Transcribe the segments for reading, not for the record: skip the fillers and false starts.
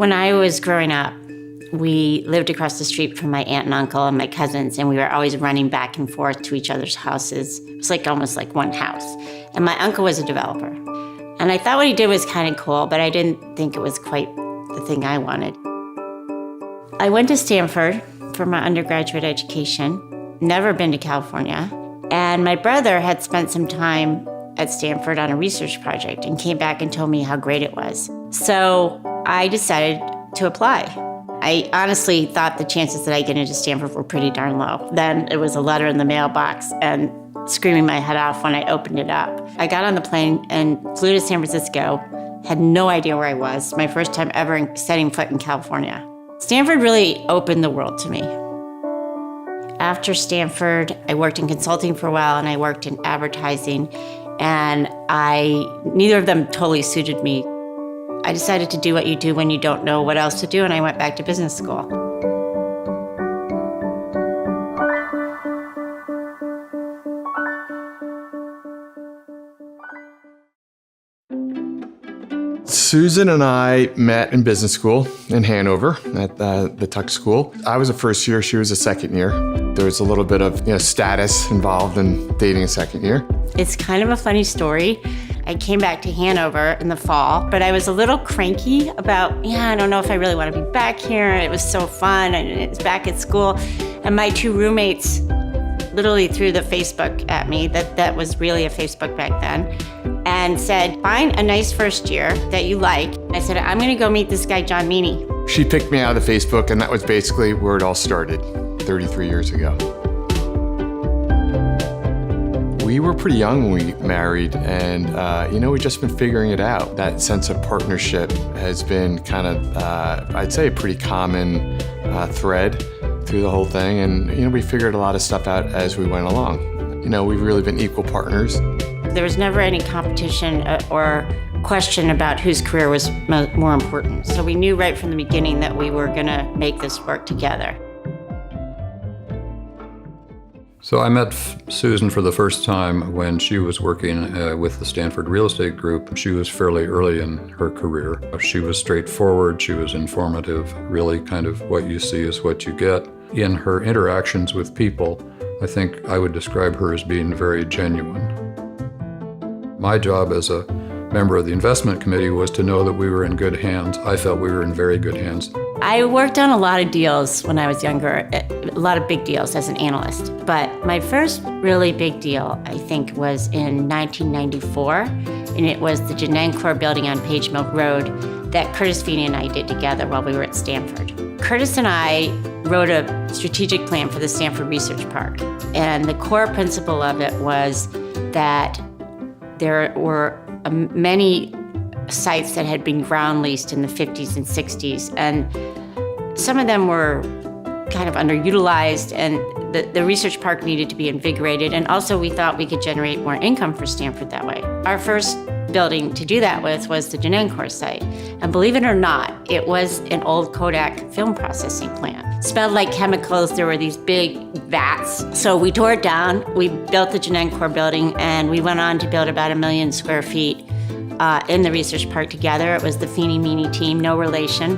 When I was growing up, we lived across the street from my aunt and uncle and my cousins, and we were always running back and forth to each other's houses. It was like almost like one house. And my uncle was a developer. And I thought what he did was kind of cool, but I didn't think it was quite the thing I wanted. I went to Stanford for my undergraduate education, never been to California. And my brother had spent some time at Stanford on a research project and came back and told me how great it was. So I decided to apply. I honestly thought the chances that I get into Stanford were pretty darn low. Then it was a letter in the mailbox and screaming my head off when I opened it up. I got on the plane and flew to San Francisco, had no idea where I was, my first time ever setting foot in California. Stanford really opened the world to me. After Stanford, I worked in consulting for a while and I worked in advertising, and neither of them totally suited me. I decided to do what you do when you don't know what else to do, and I went back to business school. Susan and I met in business school in Hanover at the Tuck School. I was a first year, she was a second year. There was a little bit of status involved in dating a second year. It's kind of a funny story. I came back to Hanover in the fall, but I was a little cranky about, I don't know if I really want to be back here. It was so fun, and it's back at school. And my two roommates literally threw the Facebook at me, that was really a Facebook back then, and said, find a nice first year that you like. I said, I'm gonna go meet this guy, John Meaney. She picked me out of the Facebook, and that was basically where it all started 33 years ago. We were pretty young when we married, and we've just been figuring it out. That sense of partnership has been kind of, I'd say, a pretty common thread through the whole thing, and we figured a lot of stuff out as we went along. We've really been equal partners. There was never any competition or question about whose career was more important. So we knew right from the beginning that we were gonna make this work together. So I met Susan for the first time when she was working with the Stanford Real Estate Group. She was fairly early in her career. She was straightforward, she was informative, really kind of what you see is what you get. In her interactions with people, I think I would describe her as being very genuine. My job as a member of the investment committee was to know that we were in good hands. I felt we were in very good hands. I worked on a lot of deals when I was younger, a lot of big deals as an analyst. But my first really big deal, I think, was in 1994, and it was the Genencore building on Page Mill Road that Curtis Meaney and I did together while we were at Stanford. Curtis and I wrote a strategic plan for the Stanford Research Park, and the core principle of it was that there were many sites that had been ground leased in the 50s and 60s, and some of them were kind of underutilized, and the research park needed to be invigorated, and also we thought we could generate more income for Stanford that way. Our first building to do that with was the Genencore site, and believe it or not, it was an old Kodak film processing plant. It smelled like chemicals. There were these big vats. So we tore it down, we built the Genencore building, and we went on to build about 1 million square feet in the research park together. It was the Meaney team, no relation,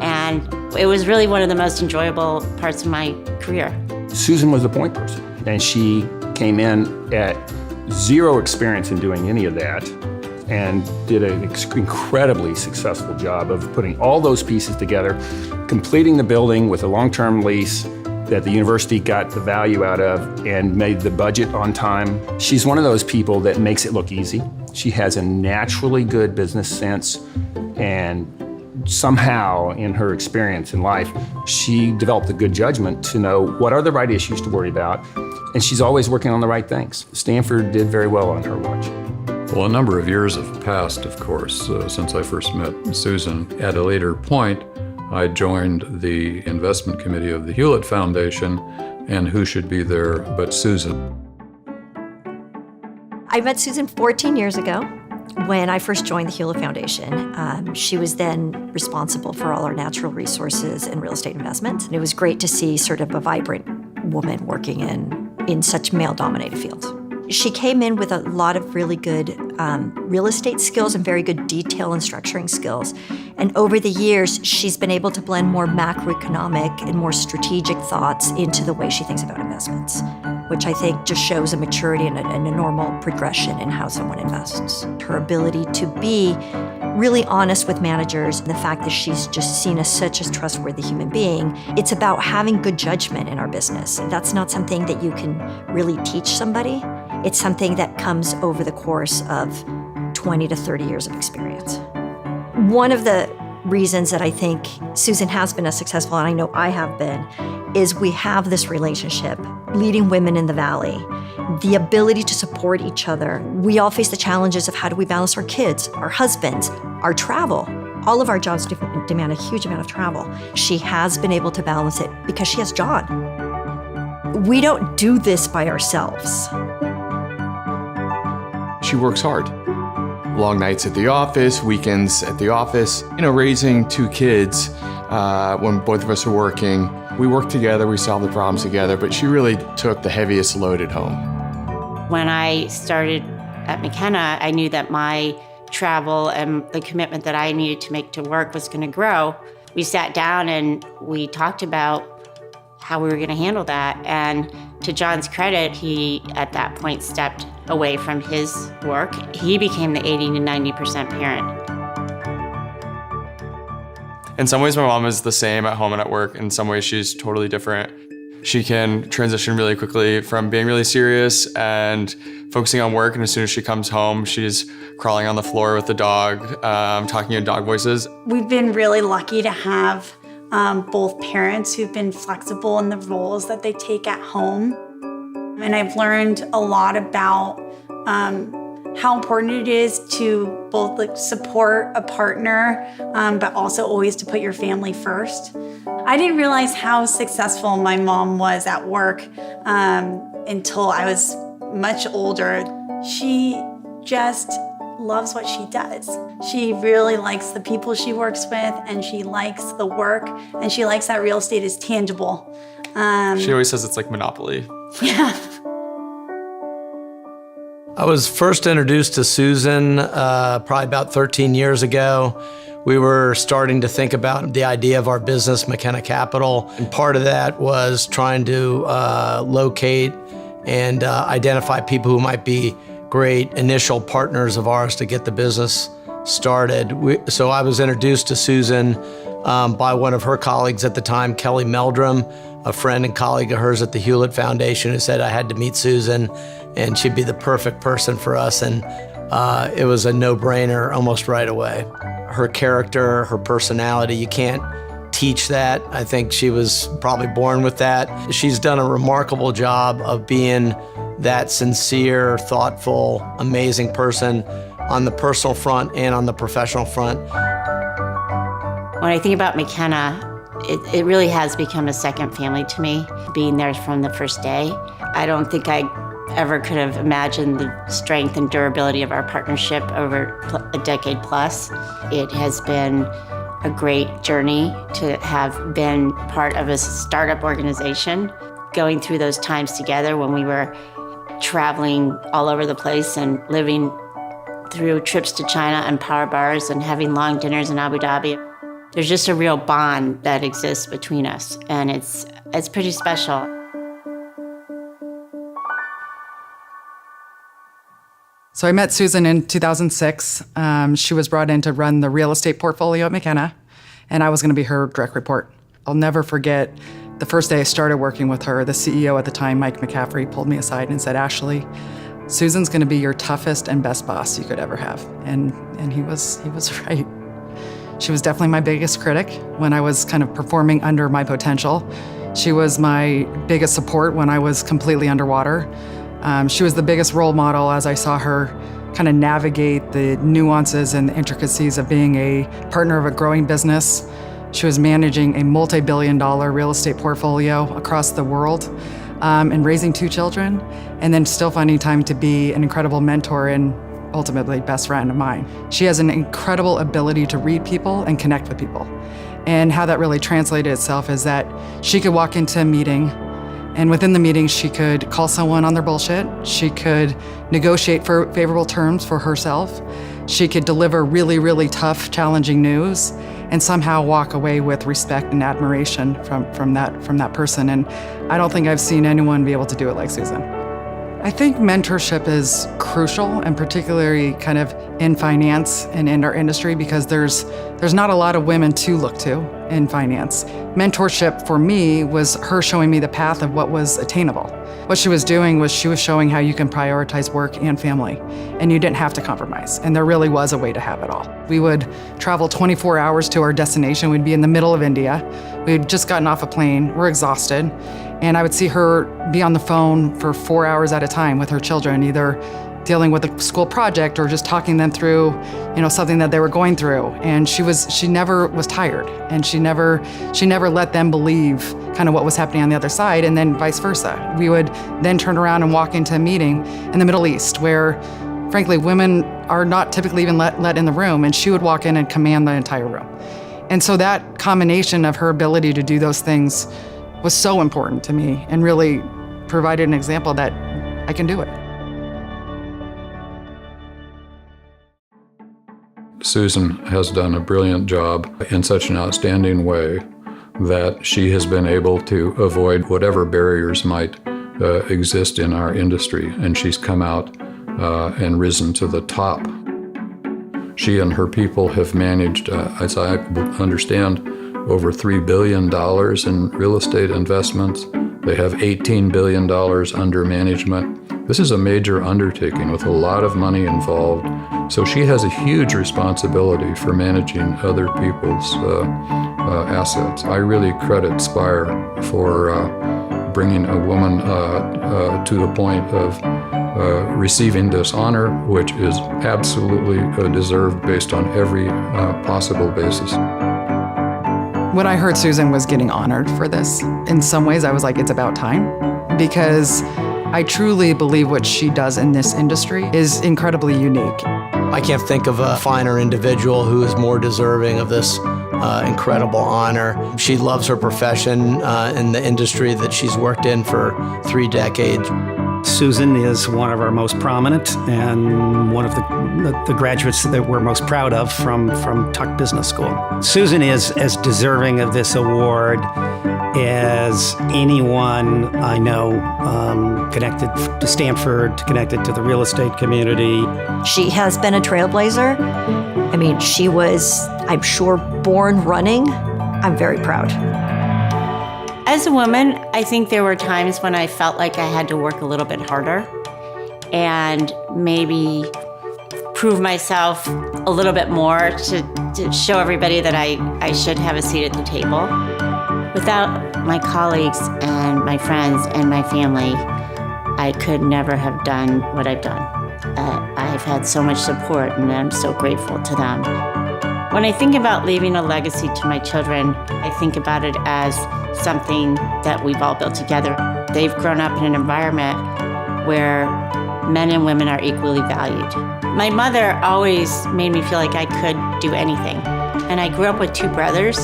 and it was really one of the most enjoyable parts of my career. Susan was the point person, and she came in at zero experience in doing any of that and did an incredibly successful job of putting all those pieces together, completing the building with a long-term lease that the university got the value out of and made the budget on time. She's one of those people that makes it look easy. She has a naturally good business sense, and somehow in her experience in life, she developed a good judgment to know what are the right issues to worry about, and she's always working on the right things. Stanford did very well on her watch. Well, a number of years have passed, of course, since I first met Susan. At a later point, I joined the investment committee of the Hewlett Foundation, and who should be there but Susan? I met Susan 14 years ago when I first joined the Hewlett Foundation. She was then responsible for all our natural resources and real estate investments. And it was great to see sort of a vibrant woman working in such male-dominated fields. She came in with a lot of really good real estate skills and very good detail and structuring skills. And over the years, she's been able to blend more macroeconomic and more strategic thoughts into the way she thinks about investments, which I think just shows a maturity and a normal progression in how someone invests. Her ability to be really honest with managers, and the fact that she's just seen as such a trustworthy human being. It's about having good judgment in our business. That's not something that you can really teach somebody. It's something that comes over the course of 20 to 30 years of experience. One of the reasons that I think Susan has been as successful, and I know I have been, is we have this relationship, leading women in the Valley, the ability to support each other. We all face the challenges of how do we balance our kids, our husbands, our travel. All of our jobs demand a huge amount of travel. She has been able to balance it because she has John. We don't do this by ourselves. She works hard. Long nights at the office, weekends at the office. Raising two kids when both of us are working, we work together, we solve the problems together, but she really took the heaviest load at home. When I started at McKenna, I knew that my travel and the commitment that I needed to make to work was going to grow. We sat down and we talked about how we were going to handle that. And to John's credit, he at that point stepped away from his work. He became the 80 to 90% parent. In some ways, my mom is the same at home and at work. In some ways, she's totally different. She can transition really quickly from being really serious and focusing on work. And as soon as she comes home, she's crawling on the floor with the dog, talking in dog voices. We've been really lucky to have both parents who've been flexible in the roles that they take at home. And I've learned a lot about how important it is to both support a partner, but also always to put your family first. I didn't realize how successful my mom was at work until I was much older. She just loves what she does. She really likes the people she works with, and she likes the work, and she likes that real estate is tangible. She always says it's like Monopoly. Yeah. I was first introduced to Susan probably about 13 years ago. We were starting to think about the idea of our business, McKenna Capital, and part of that was trying to locate and identify people who might be great initial partners of ours to get the business started. So I was introduced to Susan by one of her colleagues at the time, Kelly Meldrum, a friend and colleague of hers at the Hewlett Foundation, who said I had to meet Susan and she'd be the perfect person for us. And it was a no-brainer almost right away. Her character, her personality, you can't teach that. I think she was probably born with that. She's done a remarkable job of being that sincere, thoughtful, amazing person on the personal front and on the professional front. When I think about McKenna, it really has become a second family to me, being there from the first day. I don't think I ever could have imagined the strength and durability of our partnership over a decade plus. It has been a great journey to have been part of a startup organization, going through those times together when we were traveling all over the place and living through trips to China and power bars and having long dinners in Abu Dhabi. There's just a real bond that exists between us, and it's pretty special. So I met Susan in 2006. She was brought in to run the real estate portfolio at McKenna, and I was going to be her direct report. I'll never forget the first day I started working with her, the CEO at the time, Mike McCaffrey, pulled me aside and said, "Ashley, Susan's going to be your toughest and best boss you could ever have." And he was right. She was definitely my biggest critic when I was kind of performing under my potential. She was my biggest support when I was completely underwater. She was the biggest role model as I saw her kind of navigate the nuances and the intricacies of being a partner of a growing business. She was managing a multi-billion-dollar real estate portfolio across the world and raising two children, and then still finding time to be an incredible mentor and ultimately best friend of mine. She has an incredible ability to read people and connect with people. And how that really translated itself is that she could walk into a meeting And within the meeting, she could call someone on their bullshit. She could negotiate for favorable terms for herself. She could deliver really, really tough, challenging news and somehow walk away with respect and admiration from that person. And I don't think I've seen anyone be able to do it like Susan. I think mentorship is crucial, and particularly kind of in finance and in our industry, because there's not a lot of women to look to in finance. Mentorship for me was her showing me the path of what was attainable. What she was doing was she was showing how you can prioritize work and family, and you didn't have to compromise, and there really was a way to have it all. We would travel 24 hours to our destination. We'd be in the middle of India. We'd just gotten off a plane. We're exhausted. And I would see her be on the phone for 4 hours at a time with her children, either dealing with a school project or just talking them through, something that they were going through. And she never was tired, and she never let them believe kind of what was happening on the other side, and then vice versa. We would then turn around and walk into a meeting in the Middle East where, frankly, women are not typically even let in the room, and she would walk in and command the entire room. And so that combination of her ability to do those things was so important to me, and really provided an example that I can do it. Susan has done a brilliant job in such an outstanding way that she has been able to avoid whatever barriers might exist in our industry, and she's come out and risen to the top. She and her people have managed, as I understand, over $3 billion in real estate investments. They have $18 billion under management. This is a major undertaking with a lot of money involved. So she has a huge responsibility for managing other people's assets. I really credit SPIRE for bringing a woman to the point of receiving this honor, which is absolutely deserved based on every possible basis. When I heard Susan was getting honored for this, in some ways I was like, it's about time, because I truly believe what she does in this industry is incredibly unique. I can't think of a finer individual who is more deserving of this incredible honor. She loves her profession in the industry that she's worked in for 3 decades. Susan is one of our most prominent and one of the graduates that we're most proud of from Tuck Business School. Susan is as deserving of this award as anyone I know connected to Stanford, connected to the real estate community. She has been a trailblazer. I mean, she was, I'm sure, born running. I'm very proud. As a woman, I think there were times when I felt like I had to work a little bit harder and maybe prove myself a little bit more to show everybody that I should have a seat at the table. Without my colleagues and my friends and my family, I could never have done what I've done. I've had so much support, and I'm so grateful to them. When I think about leaving a legacy to my children, I think about it as something that we've all built together. They've grown up in an environment where men and women are equally valued. My mother always made me feel like I could do anything. And I grew up with 2 brothers,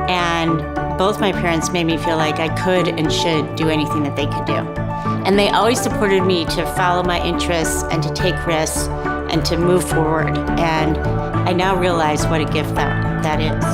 and both my parents made me feel like I could and should do anything that they could do. And they always supported me to follow my interests and to take risks and to move forward. And I now realize what a gift that is.